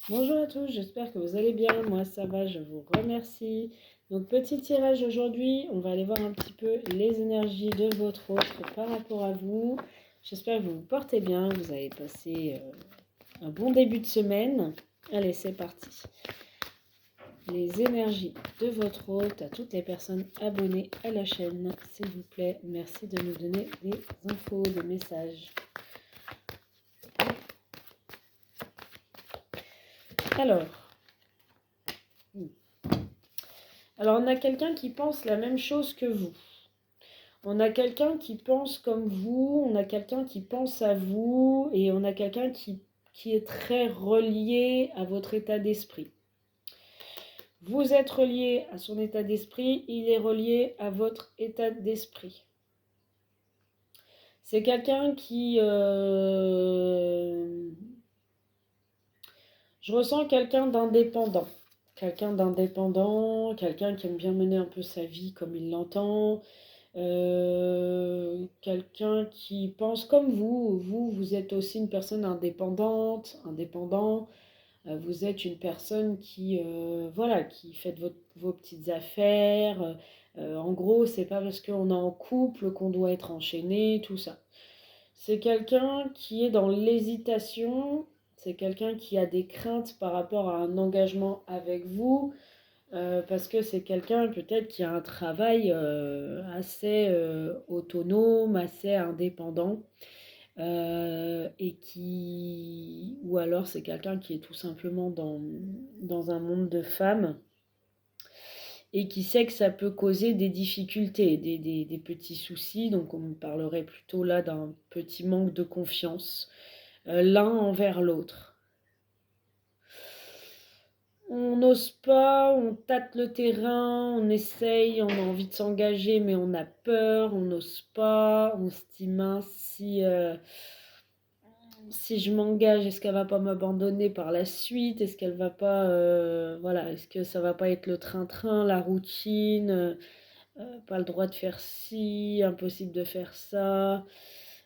Bonjour à tous, j'espère que vous allez bien. Moi, ça va, je vous remercie. Donc, petit tirage aujourd'hui, on va aller voir un petit peu les énergies de votre autre par rapport à vous. J'espère que vous vous portez bien, que vous avez passé un bon début de semaine. Allez, c'est parti. Les énergies de votre hôte à toutes les personnes abonnées à la chaîne, s'il vous plaît. Merci de nous donner des infos, des messages. Alors, on a quelqu'un qui pense la même chose que vous. On a quelqu'un qui pense comme vous, on a quelqu'un qui pense à vous et on a quelqu'un qui est très relié à votre état d'esprit. Vous êtes relié à son état d'esprit, il est relié à votre état d'esprit. C'est quelqu'un qui... Je ressens quelqu'un d'indépendant. Quelqu'un d'indépendant, quelqu'un qui aime bien mener un peu sa vie comme il l'entend. Quelqu'un qui pense comme vous. Vous êtes aussi une personne indépendante, indépendant. Vous êtes une personne qui, voilà, qui fait vos petites affaires. En gros, c'est pas parce qu'on est en couple qu'on doit être enchaîné, tout ça. C'est quelqu'un qui est dans l'hésitation. C'est quelqu'un qui a des craintes par rapport à un engagement avec vous. Parce que c'est quelqu'un peut-être qui a un travail assez autonome, assez indépendant, et qui... Ou alors c'est quelqu'un qui est tout simplement dans un monde de femmes et qui sait que ça peut causer des difficultés, des petits soucis. Donc on parlerait plutôt là d'un petit manque de confiance l'un envers l'autre. On n'ose pas, on tâte le terrain, on essaye, on a envie de s'engager, mais on a peur, on n'ose pas, on se dit mince, si je m'engage, est-ce qu'elle va pas m'abandonner par la suite? Est-ce qu'elle va pas, voilà, est-ce que ça va pas être le train-train, la routine, pas le droit de faire ci, impossible de faire ça,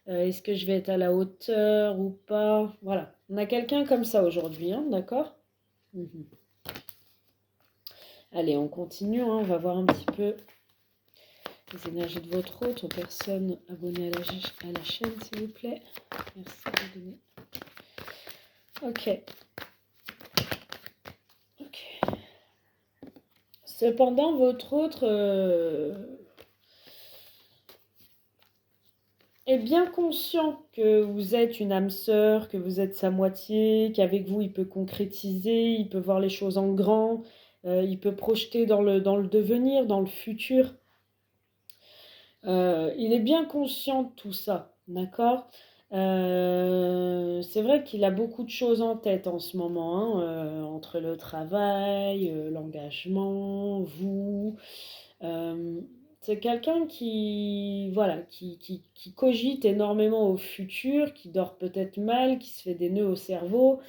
est-ce que je vais être à la hauteur ou pas? Voilà, on a quelqu'un comme ça aujourd'hui, hein, d'accord? Mhm. Allez, on continue, hein, on va voir un petit peu les énergies de votre hôte aux personnes abonnées à la chaîne, s'il vous plaît. Merci de donner. Ok. Cependant, votre autre est bien conscient que vous êtes une âme sœur, que vous êtes sa moitié, qu'avec vous, il peut concrétiser, il peut voir les choses en grand, il peut projeter dans le devenir, dans le futur. Il est bien conscient de tout ça, d'accord? C'est vrai qu'il a beaucoup de choses en tête en ce moment, hein, entre le travail, l'engagement, vous. Euh, c'est quelqu'un qui, voilà, qui cogite énormément au futur, qui dort peut-être mal, qui se fait des nœuds au cerveau,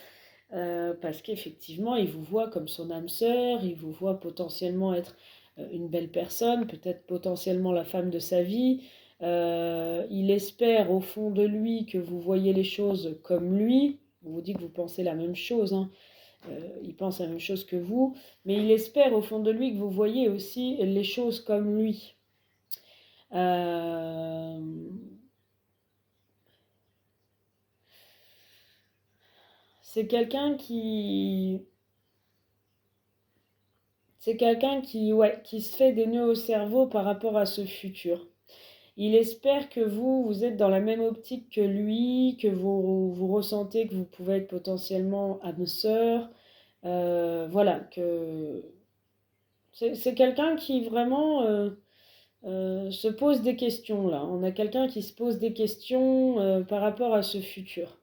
parce qu'effectivement, il vous voit comme son âme sœur, il vous voit potentiellement être une belle personne, peut-être potentiellement la femme de sa vie. Il espère au fond de lui que vous voyez les choses comme lui. On vous dit que vous pensez la même chose, hein. Il pense la même chose que vous, mais il espère au fond de lui que vous voyez aussi les choses comme lui. Euh, c'est quelqu'un qui... C'est quelqu'un qui, ouais, qui se fait des nœuds au cerveau par rapport à ce futur. Il espère que vous êtes dans la même optique que lui, que vous ressentez que vous pouvez être potentiellement âme sœur. Voilà, que c'est quelqu'un qui vraiment se pose des questions là. On a quelqu'un qui se pose des questions par rapport à ce futur.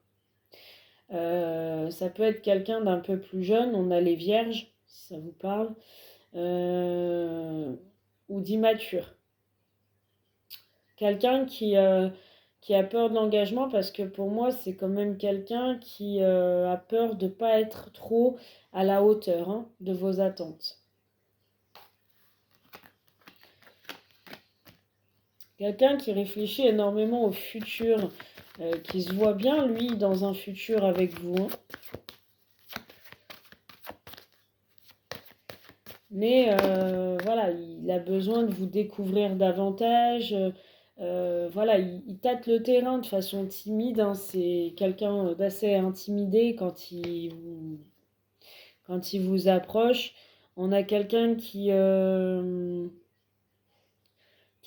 Ça peut être quelqu'un d'un peu plus jeune, on a les vierges, si ça vous parle, euh, ou d'immature. Quelqu'un qui a peur de l'engagement parce que pour moi, c'est quand même quelqu'un qui a peur de ne pas être trop à la hauteur, hein, de vos attentes. Quelqu'un qui réfléchit énormément au futur, qui se voit bien, lui, dans un futur avec vous, hein. Mais voilà, il a besoin de vous découvrir davantage. Voilà, il tâte le terrain de façon timide, hein. C'est quelqu'un d'assez intimidé quand il vous approche. On a quelqu'un qui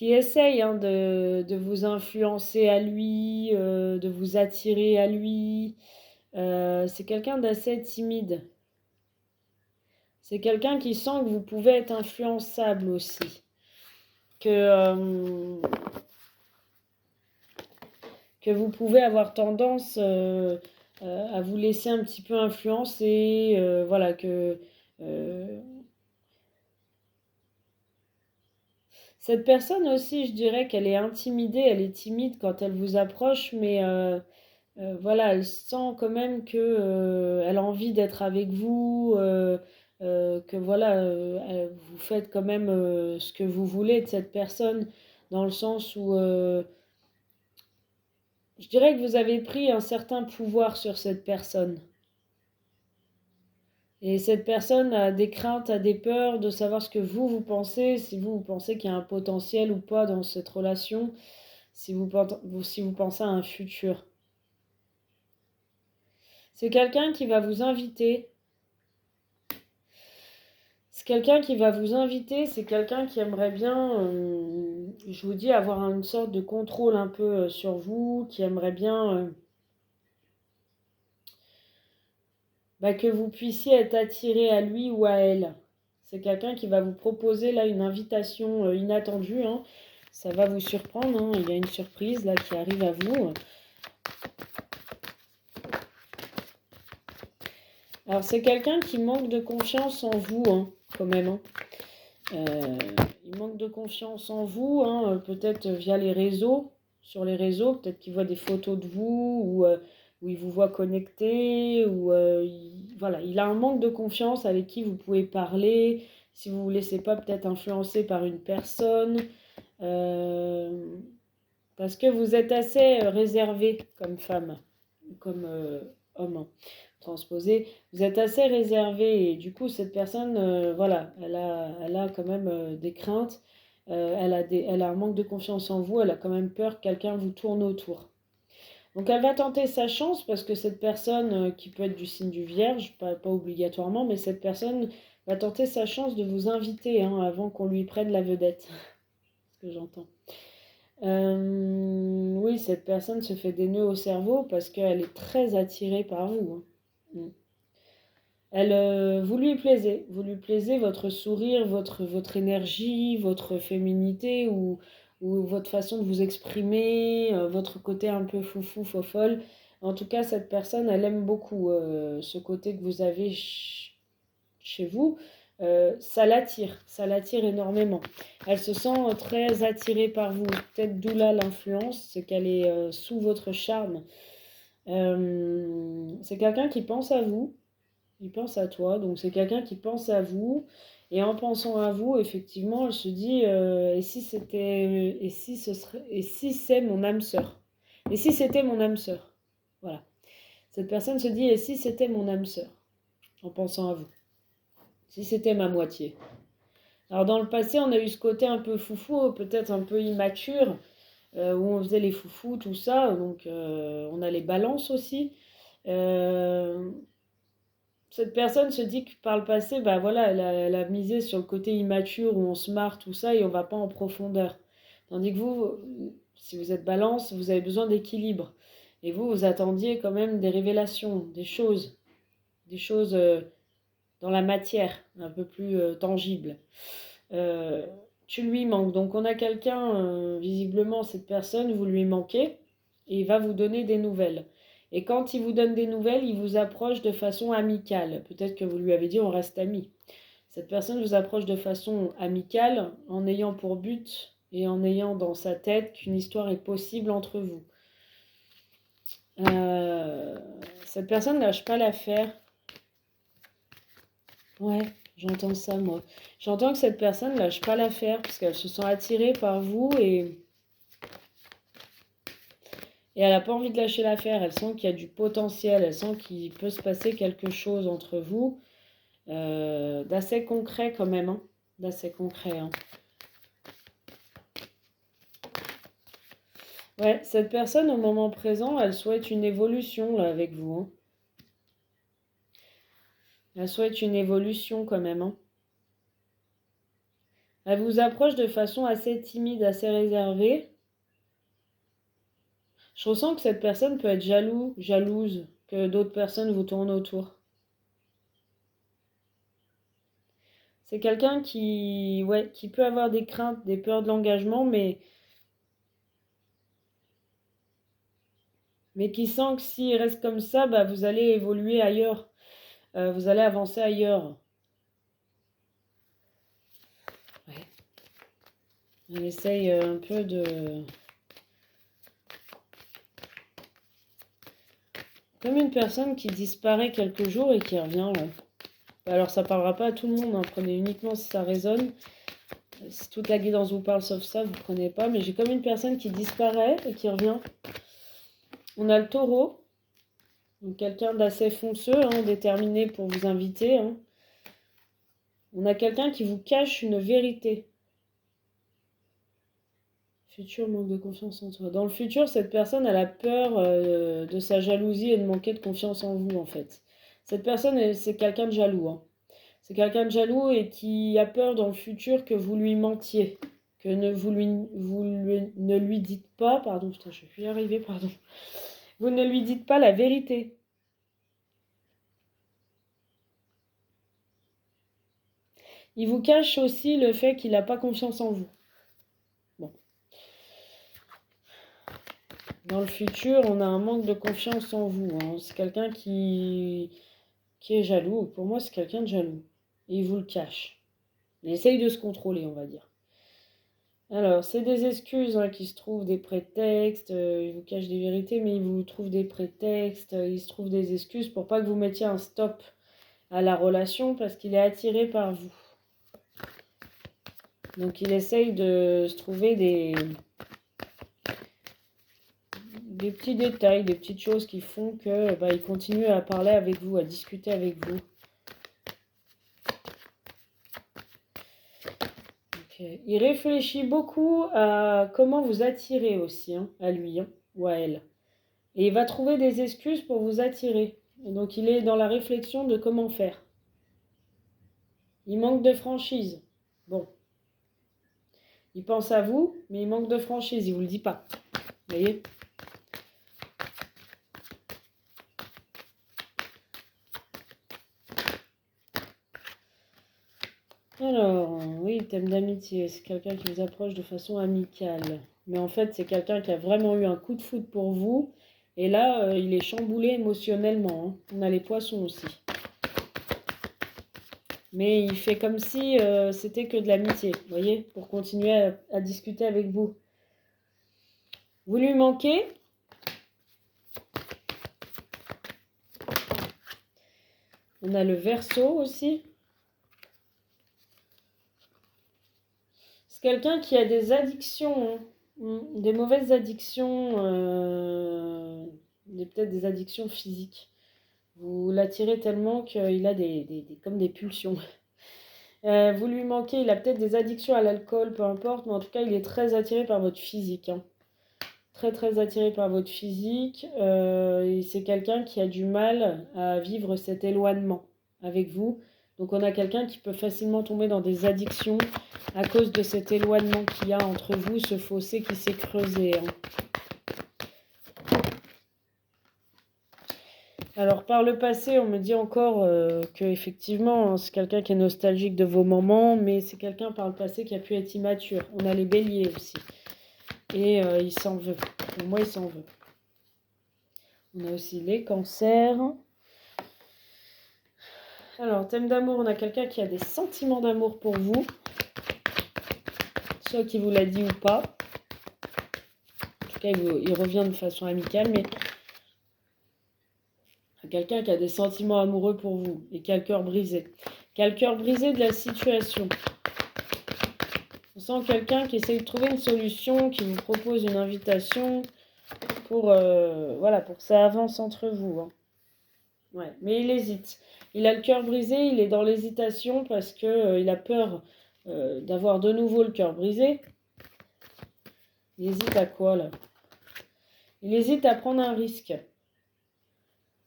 essaye, hein, de vous influencer à lui, de vous attirer à lui. C'est quelqu'un d'assez timide. C'est quelqu'un qui sent que vous pouvez être influençable aussi. Que, que vous pouvez avoir tendance à vous laisser un petit peu influencer. Voilà, que cette personne aussi, je dirais qu'elle est intimidée, elle est timide quand elle vous approche, mais voilà, elle sent quand même que elle a envie d'être avec vous, que voilà, vous faites quand même ce que vous voulez de cette personne, dans le sens où je dirais que vous avez pris un certain pouvoir sur cette personne. Et cette personne a des craintes, a des peurs de savoir ce que vous pensez, si vous pensez qu'il y a un potentiel ou pas dans cette relation, si vous pensez à un futur. C'est quelqu'un qui va vous inviter. C'est quelqu'un qui va vous inviter, c'est quelqu'un qui aimerait bien, je vous dis, avoir une sorte de contrôle un peu sur vous, qui aimerait bien que vous puissiez être attiré à lui ou à elle. C'est quelqu'un qui va vous proposer là une invitation inattendue, hein. Ça va vous surprendre, hein. Il y a une surprise là qui arrive à vous. Alors c'est quelqu'un qui manque de confiance en vous, hein, quand même, hein. Il manque de confiance en vous, hein, peut-être via les réseaux, sur les réseaux, peut-être qu'il voit des photos de vous ou il vous voit connecté, ou voilà, il a un manque de confiance avec qui vous pouvez parler, si vous ne vous laissez pas peut-être influencer par une personne, euh, parce que vous êtes assez réservé comme femme, comme homme, hein, transposé. Vous êtes assez réservé et du coup, cette personne, voilà, elle a quand même des craintes. Elle a un manque de confiance en vous. Elle a quand même peur que quelqu'un vous tourne autour. Donc, elle va tenter sa chance parce que cette personne, qui peut être du signe du Vierge, pas obligatoirement, mais cette personne va tenter sa chance de vous inviter, hein, avant qu'on lui prenne la vedette. Ce que j'entends. Oui, cette personne se fait des nœuds au cerveau parce qu'elle est très attirée par vous, hein. Elle, vous lui plaisez, votre sourire, votre énergie, votre féminité ou votre façon de vous exprimer, votre côté un peu foufou, fofolle. En tout cas, cette personne, elle aime beaucoup ce côté que vous avez chez vous. Ça l'attire énormément. Elle se sent très attirée par vous. Peut-être d'où là l'influence, c'est qu'elle est sous votre charme. C'est quelqu'un qui pense à vous. Il pense à toi, donc c'est quelqu'un qui pense à vous. Et en pensant à vous, effectivement, elle se dit et si c'était, et si ce serait, et si c'est mon âme sœur, et si c'était mon âme sœur, voilà. Cette personne se dit et si c'était mon âme sœur, en pensant à vous, si c'était ma moitié. Alors dans le passé, on a eu ce côté un peu foufou, peut-être un peu immature, où on faisait les foufous, tout ça. Donc on a les balances aussi. Euh, Cette personne se dit que par le passé, bah voilà, elle a misé sur le côté immature où on se marre, tout ça, et on va pas en profondeur. Tandis que vous, si vous êtes balance, vous avez besoin d'équilibre. Et vous attendiez quand même des révélations, des choses dans la matière, un peu plus tangibles. Euh, Tu lui manques. Donc on a quelqu'un, visiblement, cette personne, vous lui manquez, et il va vous donner des nouvelles. Et quand il vous donne des nouvelles, il vous approche de façon amicale. Peut-être que vous lui avez dit on reste amis. Cette personne vous approche de façon amicale en ayant pour but et en ayant dans sa tête qu'une histoire est possible entre vous. Euh, Cette personne ne lâche pas l'affaire. Ouais, j'entends ça moi. J'entends que cette personne ne lâche pas l'affaire parce qu'elle se sent attirée par vous et elle n'a pas envie de lâcher l'affaire. Elle sent qu'il y a du potentiel, elle sent qu'il peut se passer quelque chose entre vous, d'assez concret quand même, hein. d'assez concret. Hein. Ouais, cette personne, au moment présent, elle souhaite une évolution, là, avec vous. Hein. Elle souhaite une évolution, quand même. Hein. Elle vous approche de façon assez timide, assez réservée. Je ressens que cette personne peut être jalouse, que d'autres personnes vous tournent autour. C'est quelqu'un qui peut avoir des craintes, des peurs de l'engagement, mais qui sent que s'il reste comme ça, bah, vous allez évoluer ailleurs. Vous allez avancer ailleurs. Ouais. Elle essaye un peu de... Comme une personne qui disparaît quelques jours et qui revient. Ouais. Alors ça parlera pas à tout le monde, hein. Prenez uniquement si ça résonne. Si toute la guidance vous parle sauf ça, vous ne prenez pas. Mais j'ai comme une personne qui disparaît et qui revient. On a le taureau. Donc quelqu'un d'assez fonceux, hein, déterminé pour vous inviter. Hein. On a quelqu'un qui vous cache une vérité. Futur manque de confiance en toi. Dans le futur, cette personne elle a peur de sa jalousie et de manquer de confiance en vous, en fait. Cette personne, c'est quelqu'un de jaloux. Hein. C'est quelqu'un de jaloux et qui a peur dans le futur que vous lui mentiez. Que ne lui dites pas... Pardon, putain, je vais y arriver, pardon. Vous ne lui dites pas la vérité. Il vous cache aussi le fait qu'il n'a pas confiance en vous. Bon. Dans le futur, on a un manque de confiance en vous. Hein. C'est quelqu'un qui est jaloux. Pour moi, c'est quelqu'un de jaloux. Et il vous le cache. Il essaye de se contrôler, on va dire. Alors, c'est des excuses hein, qui se trouvent, des prétextes. Il vous cache des vérités, mais il vous trouve des prétextes. Il se trouve des excuses pour pas que vous mettiez un stop à la relation parce qu'il est attiré par vous. Donc, il essaye de se trouver des petits détails, des petites choses qui font que il continue à parler avec vous, à discuter avec vous. Okay. Il réfléchit beaucoup à comment vous attirer aussi, hein, à lui hein, ou à elle. Et il va trouver des excuses pour vous attirer. Et donc il est dans la réflexion de comment faire. Il manque de franchise. Bon. Il pense à vous, mais il manque de franchise, il ne vous le dit pas. Vous voyez ? Alors, oui, thème d'amitié, c'est quelqu'un qui vous approche de façon amicale. Mais en fait, c'est quelqu'un qui a vraiment eu un coup de foudre pour vous. Et là, il est chamboulé émotionnellement. Hein. On a les poissons aussi. Mais il fait comme si c'était que de l'amitié, vous voyez, pour continuer à discuter avec vous. Vous lui manquez. On a le Verseau aussi. C'est quelqu'un qui a des addictions, hein. Des mauvaises addictions, peut-être des addictions physiques. Vous l'attirez tellement qu'il a comme des pulsions. Vous lui manquez, il a peut-être des addictions à l'alcool, peu importe, mais en tout cas, il est très attiré par votre physique. Hein. Très, très attiré par votre physique. Et c'est quelqu'un qui a du mal à vivre cet éloignement avec vous. Donc, on a quelqu'un qui peut facilement tomber dans des addictions à cause de cet éloignement qu'il y a entre vous, ce fossé qui s'est creusé. Hein. Alors, par le passé, on me dit encore que effectivement, c'est quelqu'un qui est nostalgique de vos moments, mais c'est quelqu'un par le passé qui a pu être immature. On a les béliers aussi. Et il s'en veut. Pour moi, il s'en veut. On a aussi les cancers. Alors, thème d'amour, on a quelqu'un qui a des sentiments d'amour pour vous. Soit qui vous l'a dit ou pas. En tout cas, il revient de façon amicale, mais quelqu'un qui a des sentiments amoureux pour vous et qui a le cœur brisé. Qui a le cœur brisé de la situation. On sent quelqu'un qui essaye de trouver une solution, qui vous propose une invitation pour que ça avance entre vous. Hein. Ouais, mais il hésite. Il a le cœur brisé, il est dans l'hésitation parce qu'il a peur d'avoir de nouveau le cœur brisé. Il hésite à quoi là? Il hésite à prendre un risque.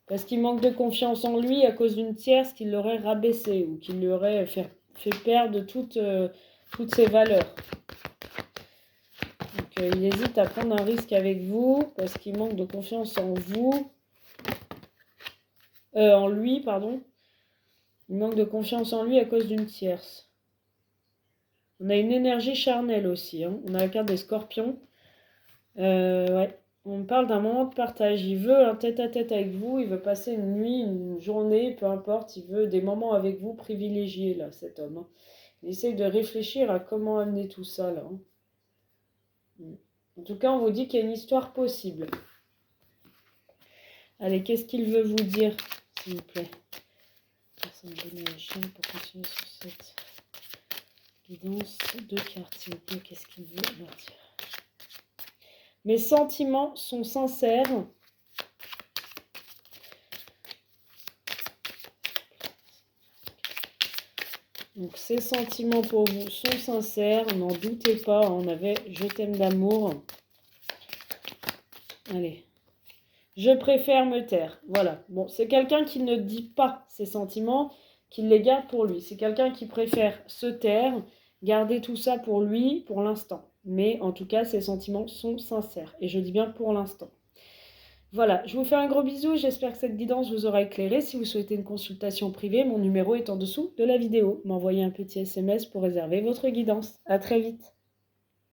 Parce qu'il manque de confiance en lui à cause d'une tierce qui l'aurait rabaissé ou qui lui aurait fait perdre toutes ses valeurs. Donc il hésite à prendre un risque avec vous parce qu'il manque de confiance en vous. En lui, pardon. Il manque de confiance en lui à cause d'une tierce. On a une énergie charnelle aussi. Hein. On a la carte des scorpions. Ouais. On parle d'un moment de partage. Il veut un tête-à-tête avec vous. Il veut passer une nuit, une journée, peu importe. Il veut des moments avec vous privilégiés, là, cet homme. Hein. Il essaye de réfléchir à comment amener tout ça, là. Hein. En tout cas, on vous dit qu'il y a une histoire possible. Allez, qu'est-ce qu'il veut vous dire, s'il vous plaît? Ça me donne la chaîne pour continuer sur cette guidance. 2 cartes, s'il vous plaît. Qu'est-ce qu'il veut leur dire? Mes sentiments sont sincères. Donc ces sentiments pour vous sont sincères, n'en doutez pas, on avait « Je t'aime d'amour ». Allez. Je préfère me taire. Voilà. Bon, c'est quelqu'un qui ne dit pas ses sentiments, qui les garde pour lui. C'est quelqu'un qui préfère se taire, garder tout ça pour lui, pour l'instant. Mais en tout cas, ses sentiments sont sincères. Et je dis bien pour l'instant. Voilà, je vous fais un gros bisou. J'espère que cette guidance vous aura éclairé. Si vous souhaitez une consultation privée, mon numéro est en dessous de la vidéo. M'envoyez un petit SMS pour réserver votre guidance. À très vite.